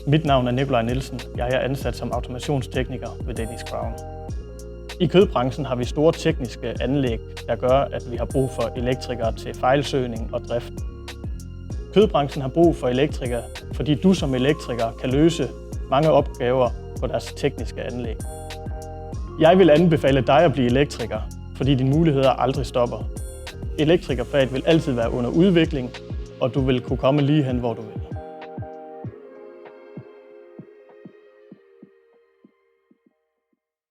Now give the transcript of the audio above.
Mit navn er Nikolaj Nielsen. Jeg er ansat som automationstekniker ved Danish Crown. I kødbranchen har vi store tekniske anlæg, der gør, at vi har brug for elektrikere til fejlsøgning og drift. Kødbranchen har brug for elektrikere, fordi du som elektriker kan løse mange opgaver på deres tekniske anlæg. Jeg vil anbefale dig at blive elektriker, fordi dine muligheder aldrig stopper. Elektrikerfaget vil altid være under udvikling, og du vil kunne komme lige hen, hvor du vil.